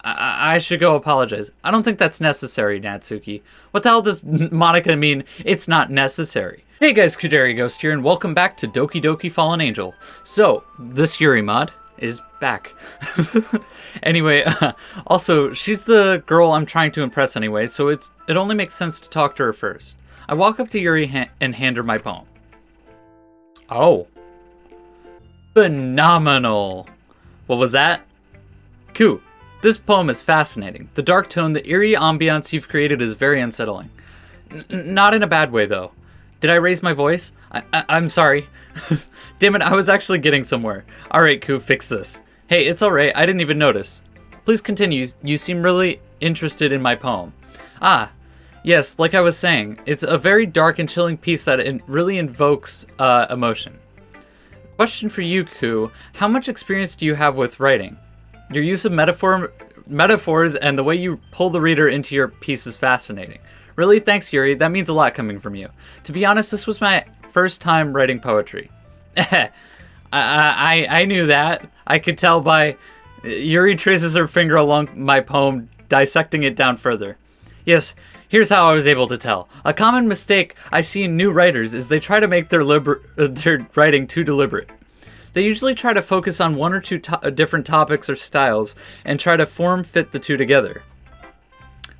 I should go apologize. I don't think that's necessary, Natsuki. What the hell does Monica mean, it's not necessary? Hey guys, Kuderi Ghost here, and welcome back to Doki Doki Fallen Angel. So, this Yuri Mod is back. Anyway, also, she's the girl I'm trying to impress anyway, so it only makes sense to talk to her first. I walk up to Yuri and hand her my poem. Oh. Phenomenal. What was that? Cool. This poem is fascinating. The dark tone, the eerie ambiance you've created is very unsettling. Not in a bad way, though. Did I raise my voice? I'm sorry. Damn it, I was actually getting somewhere. Alright, Ku, fix this. Hey, it's alright, I didn't even notice. Please continue, you seem really interested in my poem. Ah, yes, like I was saying, it's a very dark and chilling piece that really invokes emotion. Question for you, Ku, how much experience do you have with writing? Your use of metaphors and the way you pull the reader into your piece is fascinating. Really, thanks, Yuri. That means a lot coming from you. To be honest, this was my first time writing poetry. I knew that. I could tell by... Yuri traces her finger along my poem, dissecting it down further. Yes, here's how I was able to tell. A common mistake I see in new writers is they try to make their writing too deliberate. They usually try to focus on one or two different topics or styles and try to form-fit the two together.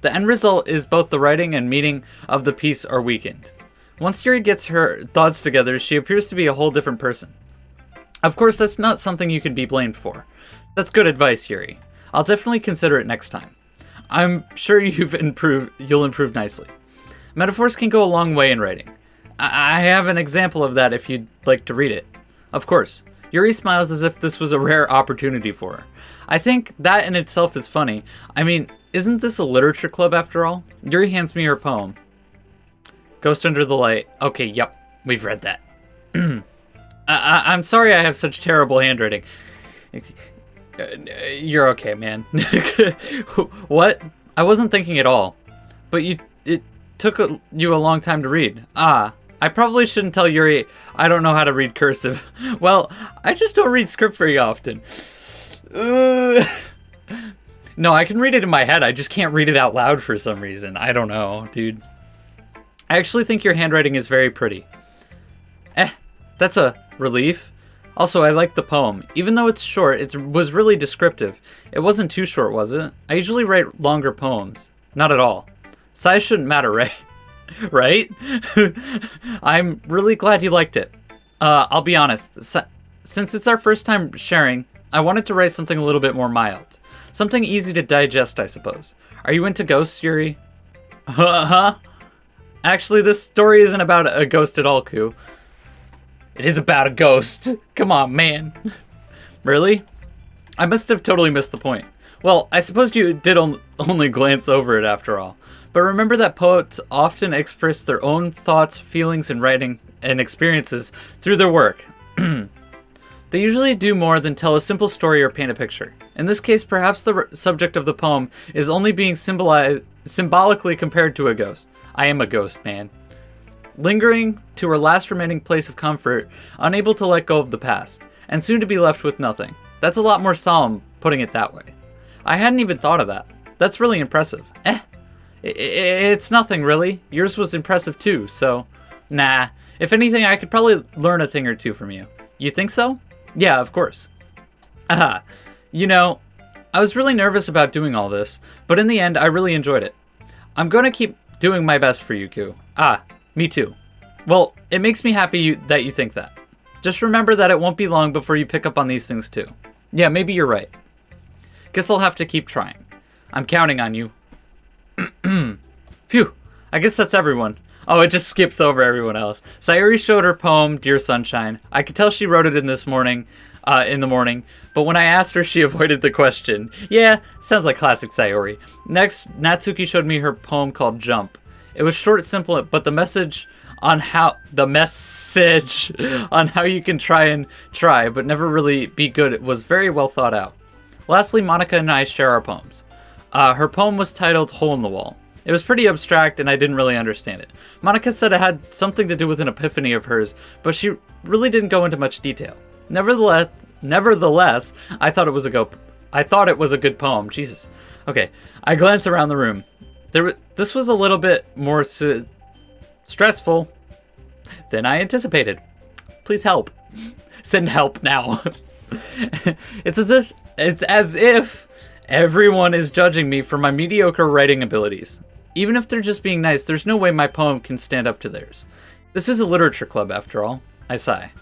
The end result is both the writing and meaning of the piece are weakened. Once Yuri gets her thoughts together, she appears to be a whole different person. Of course, that's not something you can be blamed for. That's good advice, Yuri. I'll definitely consider it next time. I'm sure you'll improve nicely. Metaphors can go a long way in writing. I have an example of that if you'd like to read it. Of course. Yuri smiles as if this was a rare opportunity for her. I think that in itself is funny. I mean, isn't this a literature club after all? Yuri hands me her poem. Ghost Under the Light. Okay, yep, we've read that. I'm sorry I have such terrible handwriting. You're okay, man. What? I wasn't thinking at all. But it took you a long time to read. Ah. I probably shouldn't tell Yuri I don't know how to read cursive. Well, I just don't read script very often. No, I can read it in my head. I just can't read it out loud for some reason. I don't know, dude. I actually think your handwriting is very pretty. That's a relief. Also, I like the poem. Even though it's short, it was really descriptive. It wasn't too short, was it? I usually write longer poems. Not at all. Size shouldn't matter, right? Right? I'm really glad you liked it. I'll be honest, since it's our first time sharing, I wanted to write something a little bit more mild. Something easy to digest, I suppose. Are you into ghosts, Yuri? Huh? Actually, this story isn't about a ghost at all, Ku. It is about a ghost. Come on, man. Really? I must have totally missed the point. Well, I suppose you did only glance over it after all. But remember that poets often express their own thoughts, feelings, and writing and experiences through their work. They usually do more than tell a simple story or paint a picture. In this case, perhaps the subject of the poem is only being symbolically compared to a ghost. I am a ghost, man. Lingering to her last remaining place of comfort, unable to let go of the past, and soon to be left with nothing. That's a lot more solemn, putting it that way. I hadn't even thought of that. That's really impressive. It's nothing, really. Yours was impressive too, so... Nah. If anything, I could probably learn a thing or two from you. You think so? Yeah, of course. Aha. You know, I was really nervous about doing all this, but in the end, I really enjoyed it. I'm going to keep doing my best for you, Ku. Ah, me too. Well, it makes me happy that you think that. Just remember that it won't be long before you pick up on these things too. Yeah, maybe you're right. Guess I'll have to keep trying. I'm counting on you. Phew, I guess that's everyone. Oh, it just skips over everyone else. Sayuri showed her poem, Dear Sunshine. I could tell she wrote it in the morning, but when I asked her, she avoided the question. Yeah, sounds like classic Sayuri. Next, Natsuki showed me her poem called Jump. It was short, simple, but the message on how you can try, but never really be good was very well thought out. Lastly, Monica and I share our poems. Her poem was titled Hole in the Wall. It was pretty abstract and I didn't really understand it. Monica said it had something to do with an epiphany of hers, but she really didn't go into much detail. Nevertheless, I thought it was a I thought it was a good poem. Jesus. Okay. I glance around the room. This was a little bit more stressful than I anticipated. Please help. Send help now. It's as if everyone is judging me for my mediocre writing abilities. Even if they're just being nice, there's no way my poem can stand up to theirs. This is a literature club, after all. I sigh.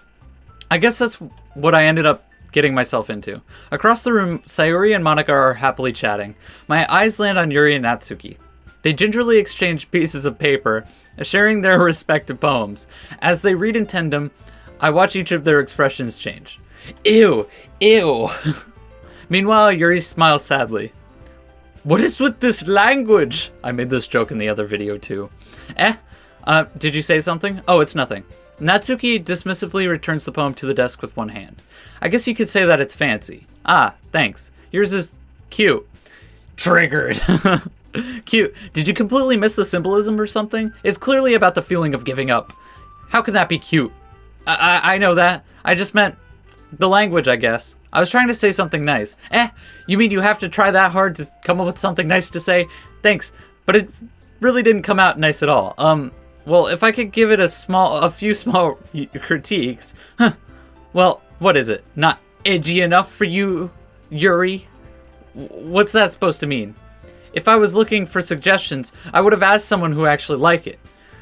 I guess that's what I ended up getting myself into. Across the room, Sayuri and Monika are happily chatting. My eyes land on Yuri and Natsuki. They gingerly exchange pieces of paper, sharing their respective poems. As they read in tandem, I watch each of their expressions change. Ew! Ew! Meanwhile, Yuri smiles sadly. What is with this language? I made this joke in the other video too. Did you say something? Oh, it's nothing. Natsuki dismissively returns the poem to the desk with one hand. I guess you could say that it's fancy. Ah, thanks. Yours is cute. Triggered. Cute. Did you completely miss the symbolism or something? It's clearly about the feeling of giving up. How can that be cute? I know that. I just meant the language, I guess. I was trying to say something nice. You mean you have to try that hard to come up with something nice to say? Thanks, but it really didn't come out nice at all. Well, if I could give it a few small critiques. Well, what is it? Not edgy enough for you, Yuri? What's that supposed to mean? If I was looking for suggestions, I would have asked someone who actually liked it.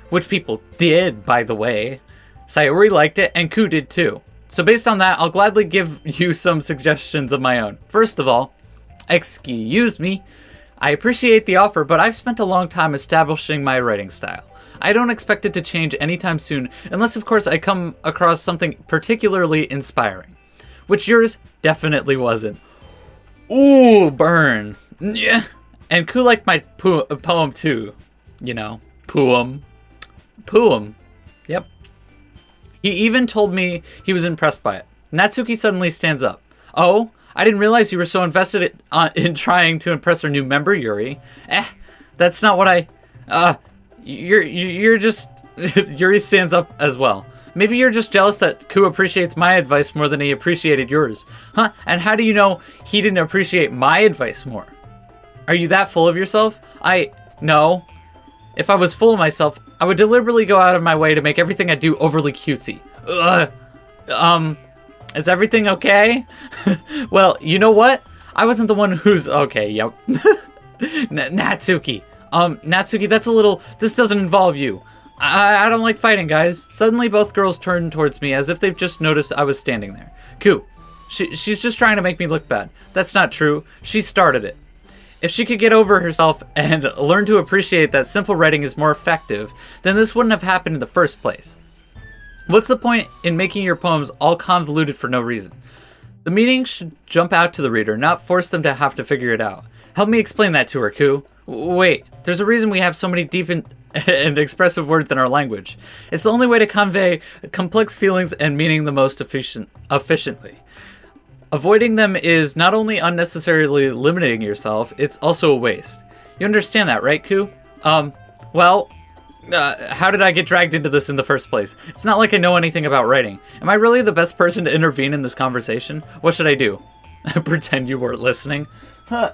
Which people did, by the way. Sayuri liked it, and Ku did too. So based on that, I'll gladly give you some suggestions of my own. First of all, excuse me, I appreciate the offer, but I've spent a long time establishing my writing style. I don't expect it to change anytime soon, unless of course I come across something particularly inspiring. Which yours definitely wasn't. Ooh, burn. Yeah. And Ku liked my poem too. You know, poem. Yep. He even told me he was impressed by it. Natsuki suddenly stands up. Oh, I didn't realize you were so invested in trying to impress our new member, Yuri. That's not what you're just... Yuri stands up as well. Maybe you're just jealous that Ku appreciates my advice more than he appreciated yours. Huh? And how do you know he didn't appreciate my advice more? Are you that full of yourself? No. If I was full of myself, I would deliberately go out of my way to make everything I do overly cutesy. Is everything okay? Well, you know what? I wasn't the one who's... Okay, yep. Natsuki. Natsuki, that's a little... This doesn't involve you. I don't like fighting, guys. Suddenly, both girls turned towards me as if they've just noticed I was standing there. Ku, she's just trying to make me look bad. That's not true. She started it. If she could get over herself and learn to appreciate that simple writing is more effective, then this wouldn't have happened in the first place. What's the point in making your poems all convoluted for no reason? The meaning should jump out to the reader, not force them to have to figure it out. Help me explain that to her, Ku. Wait, there's a reason we have so many deep and expressive words in our language. It's the only way to convey complex feelings and meaning the most efficiently. Avoiding them is not only unnecessarily limiting yourself, it's also a waste. You understand that, right, Ku? Well, how did I get dragged into this in the first place? It's not like I know anything about writing. Am I really the best person to intervene in this conversation? What should I do? Pretend you weren't listening? Huh?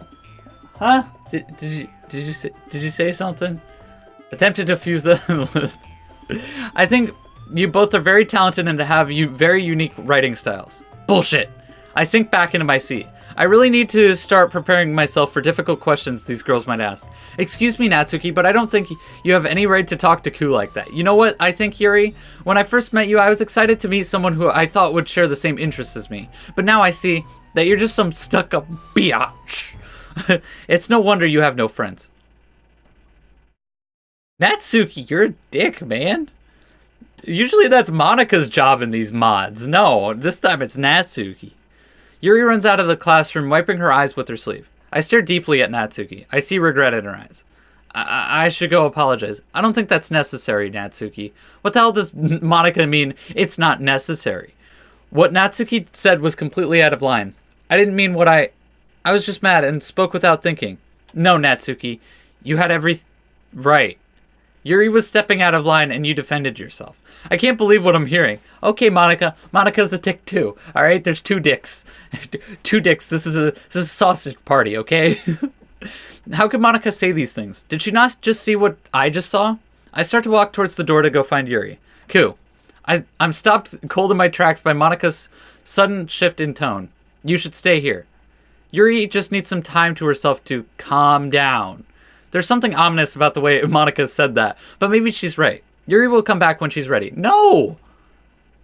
Did you say something? Attempt to defuse the... I think you both are very talented and have very unique writing styles. Bullshit! I sink back into my seat. I really need to start preparing myself for difficult questions these girls might ask. Excuse me, Natsuki, but I don't think you have any right to talk to Ku like that. You know what I think, Yuri? When I first met you, I was excited to meet someone who I thought would share the same interests as me. But now I see that you're just some stuck-up biatch. It's no wonder you have no friends. Natsuki, you're a dick, man. Usually that's Monika's job in these mods. No, this time it's Natsuki. Yuri runs out of the classroom, wiping her eyes with her sleeve. I stare deeply at Natsuki. I see regret in her eyes. I should go apologize. I don't think that's necessary, Natsuki. What the hell does Monika mean, it's not necessary? What Natsuki said was completely out of line. I didn't mean what I was just mad and spoke without thinking. No, Natsuki. You had every... Right. Yuri was stepping out of line and you defended yourself. I can't believe what I'm hearing. Okay, Monica. Monica's a dick too. All right, there's 2 dicks. 2 dicks. This is a sausage party, okay? How could Monica say these things? Did she not just see what I just saw? I start to walk towards the door to go find Yuri. Ku. I'm stopped cold in my tracks by Monica's sudden shift in tone. You should stay here. Yuri just needs some time to herself to calm down. There's something ominous about the way Monica said that, but maybe she's right. Yuri will come back when she's ready. No!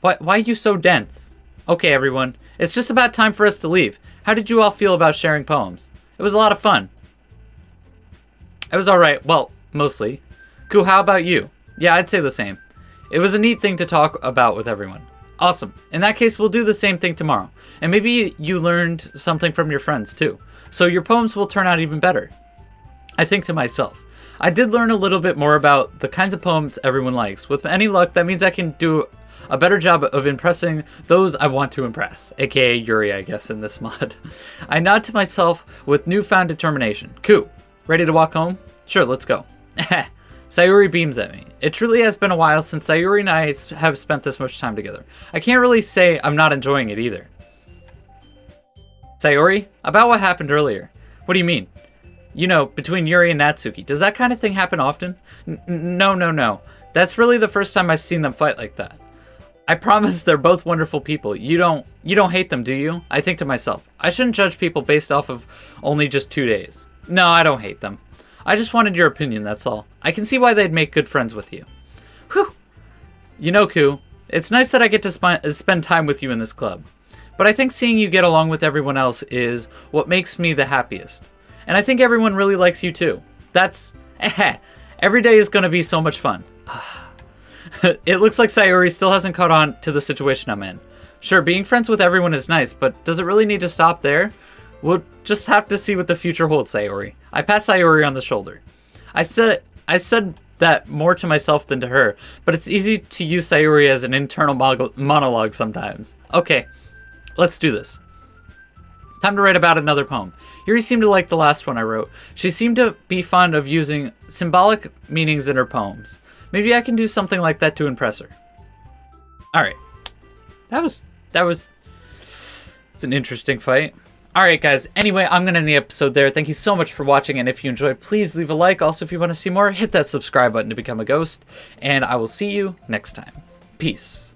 Why are you so dense? Okay, everyone. It's just about time for us to leave. How did you all feel about sharing poems? It was a lot of fun. It was alright. Well, mostly. Ku, how about you? Yeah, I'd say the same. It was a neat thing to talk about with everyone. Awesome. In that case, we'll do the same thing tomorrow. And maybe you learned something from your friends, too. So your poems will turn out even better. I think to myself, I did learn a little bit more about the kinds of poems everyone likes. With any luck, that means I can do a better job of impressing those I want to impress. AKA Yuri, I guess, in this mod. I nod to myself with newfound determination. Ku, ready to walk home? Sure, let's go. Sayuri beams at me. It truly has been a while since Sayuri and I have spent this much time together. I can't really say I'm not enjoying it either. Sayuri, about what happened earlier. What do you mean? You know, between Yuri and Natsuki. Does that kind of thing happen often? No. That's really the first time I've seen them fight like that. I promise they're both wonderful people. You don't hate them, do you? I think to myself, I shouldn't judge people based off of only just 2 days. No, I don't hate them. I just wanted your opinion, that's all. I can see why they'd make good friends with you. Whew. You know, Ku, it's nice that I get to spend time with you in this club. But I think seeing you get along with everyone else is what makes me the happiest. And I think everyone really likes you too. That's... Every day is going to be so much fun. It looks like Sayuri still hasn't caught on to the situation I'm in. Sure, being friends with everyone is nice, but does it really need to stop there? We'll just have to see what the future holds, Sayuri. I pat Sayuri on the shoulder. I said that more to myself than to her, but it's easy to use Sayuri as an internal monologue sometimes. Okay, let's do this. Time to write about another poem. Yuri seemed to like the last one I wrote. She seemed to be fond of using symbolic meanings in her poems. Maybe I can do something like that to impress her. Alright. It's an interesting fight. Alright guys, anyway, I'm going to end the episode there. Thank you so much for watching, and if you enjoyed, please leave a like. Also, if you want to see more, hit that subscribe button to become a ghost, and I will see you next time. Peace.